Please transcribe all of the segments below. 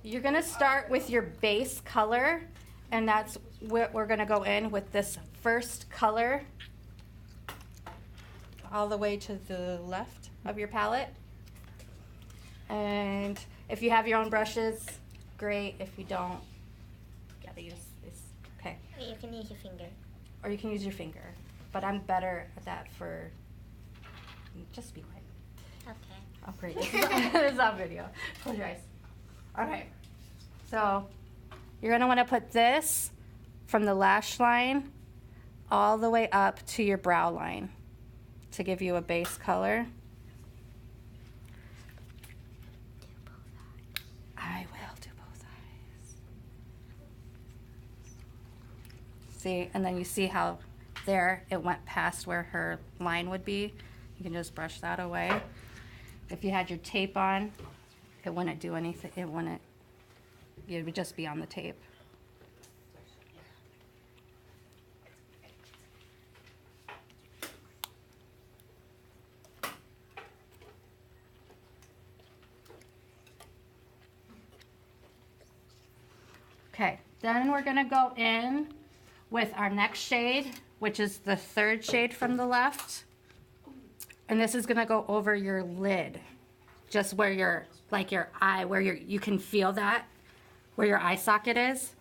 You're gonna start with your base color, and that's what we're gonna go in with this first color all the way to the left of your palette. And if you have your own brushes, great. If you don't, you gotta use this. Okay. You can use your finger. Or you can use your finger. But I'm better at that for, just be quiet. Okay. Oh, great. This is on video. Close your eyes. All right. So you're going to want to put this from the lash line all the way up to your brow line to give you a base color. I will do both eyes. See, and then you see how there it went past where her line would be. You can just brush that away. If you had your tape on, it wouldn't do anything. It would just be on the tape. Okay, then we're gonna go in with our next shade, which is the third shade from the left. And this is gonna go over your lid, just where your, like your eye, where you can feel that, where your eye socket is.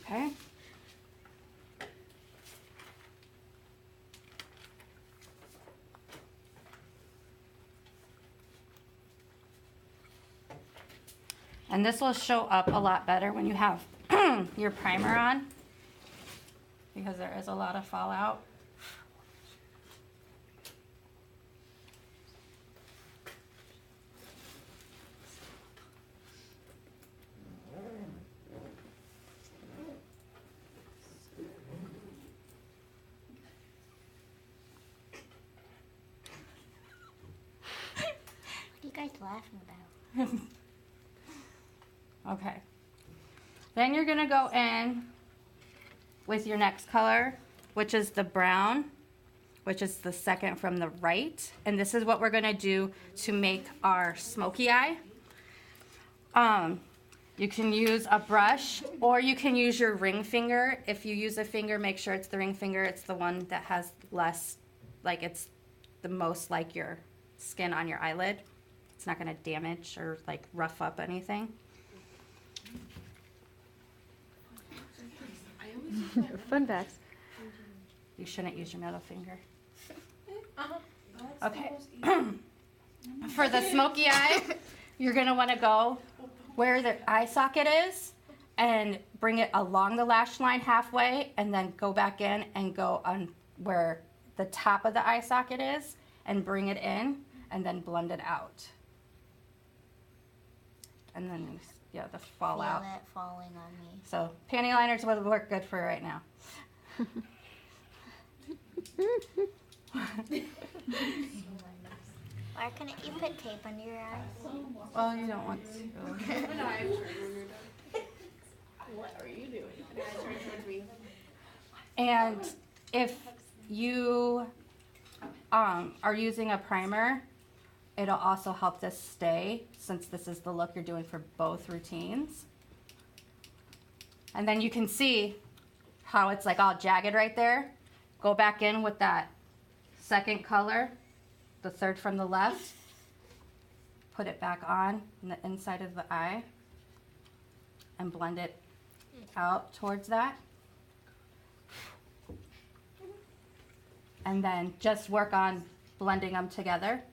Okay. And this will show up a lot better when you have your primer on, because there is a lot of fallout. What are you guys laughing about? Okay. Then you're gonna go in with your next color, which is the brown, which is the second from the right. And this is what we're gonna do to make our smoky eye. You can use a brush or you can use your ring finger. If you use a finger, make sure it's the ring finger. It's the one that has less, like it's the most like your skin on your eyelid. It's not gonna damage or like rough up anything. Fun facts. You shouldn't use your middle finger. Okay. For the smoky eye, you're gonna wanna go where the eye socket is and bring it along the lash line halfway and then go back in and go on where the top of the eye socket is and bring it in and then blend it out. And then, yeah, the fallout. Feel it falling on me. So panty liners would work good for right now. Why couldn't you put tape under your eyes? Well, you don't want to. What are you doing? And if you are using a primer, it'll also help this stay, since this is the look you're doing for both routines. And then you can see how it's like all jagged right there. Go back in with that second color, the third from the left. Put it back on the inside of the eye and blend it out towards that. And then just work on blending them together.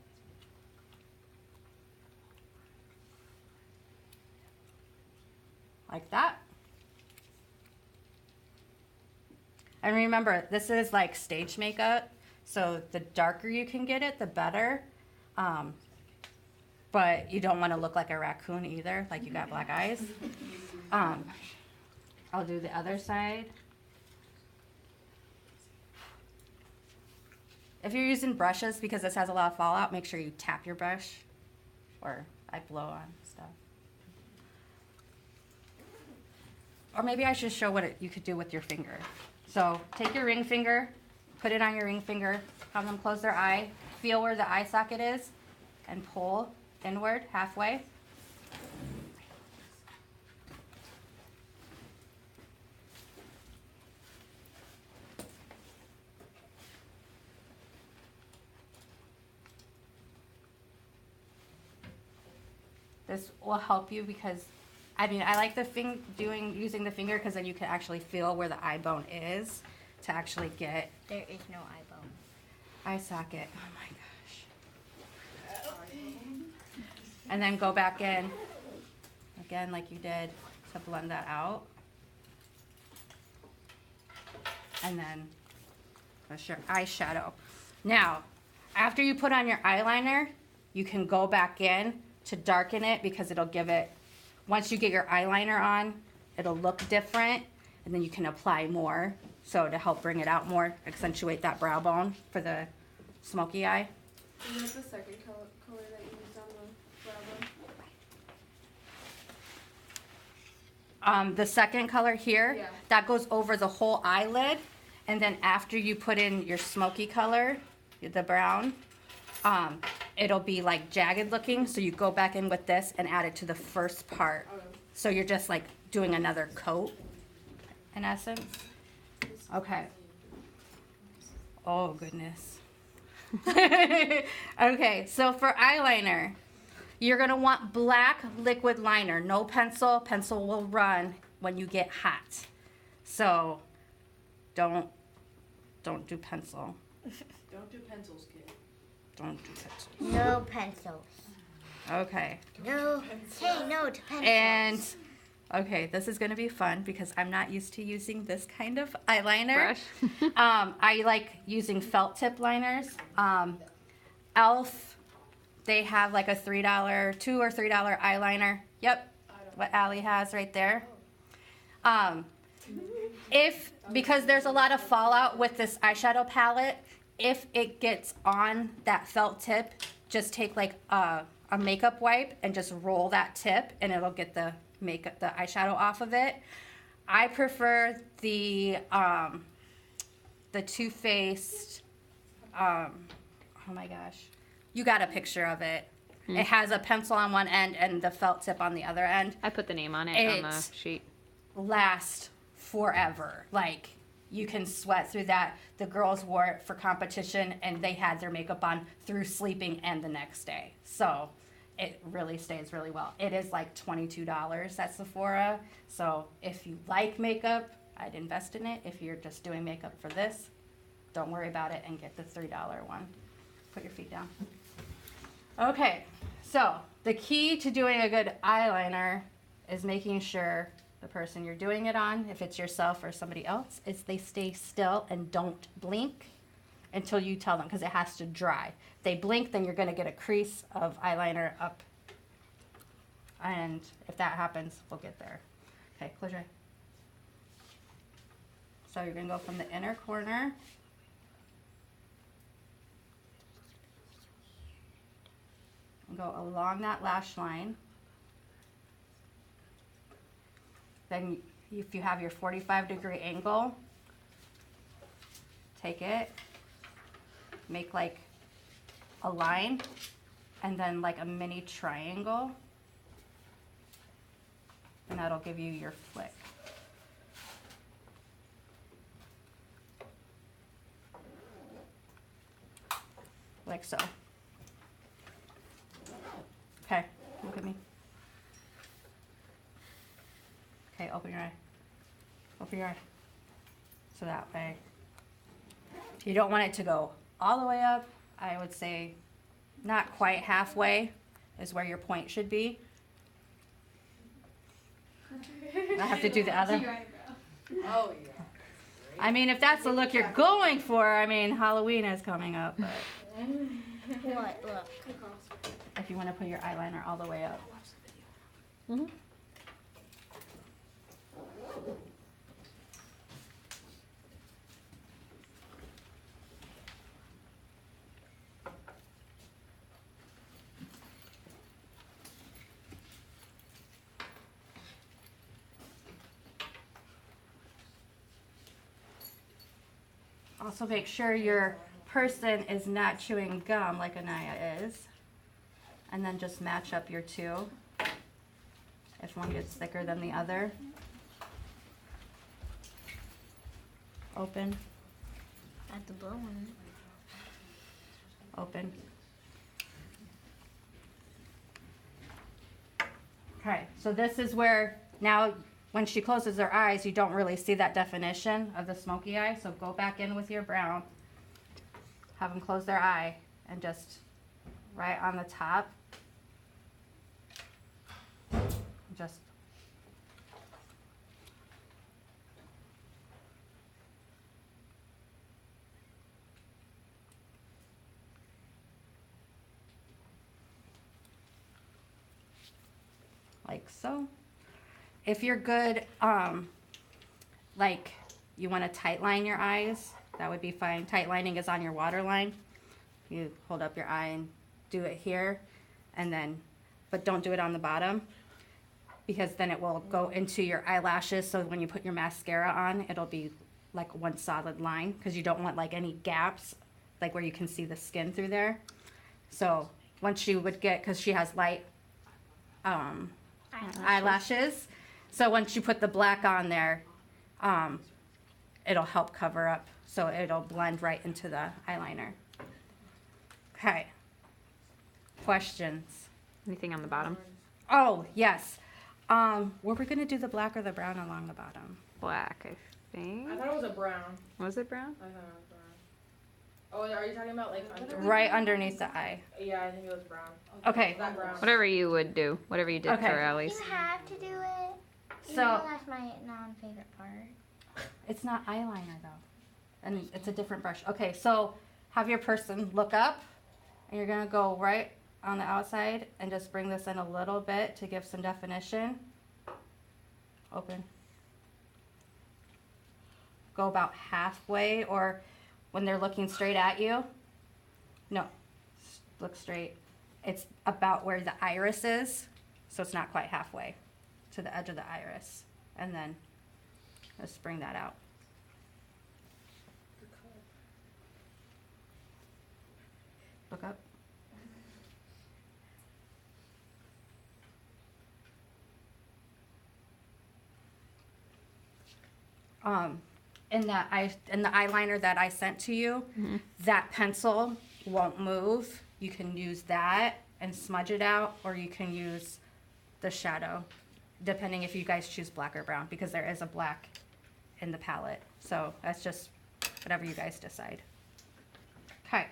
Like that. And remember, this is like stage makeup, so the darker you can get it, the better. But you don't want to look like a raccoon either, like you got black eyes. I'll do the other side. If you're using brushes, because this has a lot of fallout, make sure you tap your brush, or I blow on stuff. Or maybe I should show what you could do with your finger. So take your ring finger, put it on your ring finger, have them close their eye, feel where the eye socket is and pull inward halfway. This will help you because, I mean, I like the using the finger because then you can actually feel where the eye bone is to actually get There is no eye bone. eye socket. Oh my gosh. And then go back in again like you did to blend that out. And then brush your eyeshadow. Now, after you put on your eyeliner, you can go back in to darken it because it'll give it, once you get your eyeliner on, it'll look different, and then you can apply more. So to help bring it out more, accentuate that brow bone for the smoky eye. And that's the second color that you used on the brow bone. The second color here, Yeah. that goes over the whole eyelid, and then after you put in your smoky color, the brown, it'll be like jagged looking, so you go back in with this and add it to the first part. Okay. So you're just like doing another coat, in essence. Okay. Oh, goodness. Okay, so for eyeliner, you're gonna want black liquid liner, no pencil. Pencil will run when you get hot. So don't do pencil. Don't do pencils, kid. Don't do pencil. No pencils. Okay. No. Say no to pencils. And okay, this is gonna be fun because I'm not used to using this kind of eyeliner. Brush. I like using felt tip liners. Elf, they have like a $2 or $3 eyeliner. Yep, what Allie has right there. Because there's a lot of fallout with this eyeshadow palette, if it gets on that felt tip, just take like a makeup wipe and just roll that tip and it'll get the eyeshadow off of it. I prefer the Too Faced, oh my gosh, you got a picture of it. It has a pencil on one end and the felt tip on the other end. I put the name on it on the It's- sheet. Last forever. Like, you can sweat through that. The girls wore it for competition and they had their makeup on through sleeping and the next day. So it really stays really well. It is like $22 at Sephora. So if you like makeup, I'd invest in it. If you're just doing makeup for this, don't worry about it and get the $3 one. Put your feet down. Okay, so the key to doing a good eyeliner is making sure the person you're doing it on, if it's yourself or somebody else, is they stay still and don't blink until you tell them, because it has to dry. If they blink, then you're going to get a crease of eyeliner up. And if that happens, we'll get there. Okay, close your eye. So you're going to go from the inner corner. And go along that lash line. Then if you have your 45-degree angle, take it, make like a line, and then like a mini triangle, and that'll give you your flick. Like so. Okay, look at me. Okay, open your eye. Open your eye. So that way. You don't want it to go all the way up. I would say not quite halfway is where your point should be. I have to do the other. Oh, yeah. I mean, if that's the look you're going for, I mean, Halloween is coming up. But What? Look. if you want to put your eyeliner all the way up. Mm-hmm. Also make sure your person is not chewing gum like Anaya is, and then just match up your two. If one gets thicker than the other. Open, I have to blow on open. Okay, so this is where now when she closes her eyes, you don't really see that definition of the smoky eye. So go back in with your brown, have them close their eye, and just right on the top, just like so. If you're good, like you want to tight line your eyes, that would be fine. Tight lining is on your water line. You hold up your eye and do it here, and then, but don't do it on the bottom, because then it will go into your eyelashes. So when you put your mascara on, it'll be like one solid line, because you don't want like any gaps, like where you can see the skin through there. So once she would get, because she has light eyelashes. So once you put the black on there, it'll help cover up, so it'll blend right into the eyeliner. Okay. Questions? Anything on the bottom? Oh, yes. Were we gonna do the black or the brown along the bottom? Black, I think. I thought it was a brown. Was it brown? I thought it was brown. Oh, are you talking about like under? Right underneath the eye. Yeah, I think it was brown. Okay. That brown. Whatever you would do. Whatever you did Okay. for it. Ellie's. You have to do it. You So- know that's my non-favorite part. It's not eyeliner though. And it's a different brush. Okay, so have your person look up, and you're gonna go right on the outside and just bring this in a little bit to give some definition. Open. Go about halfway, or when they're looking straight at you. No, look straight. It's about where the iris is, so it's not quite halfway to the edge of the iris. And then just bring that out. Look up. In the eyeliner that I sent to you, that pencil won't move. You can use that and smudge it out, or you can use the shadow, depending if you guys choose black or brown, because there is a black in the palette. So that's just whatever you guys decide. Okay.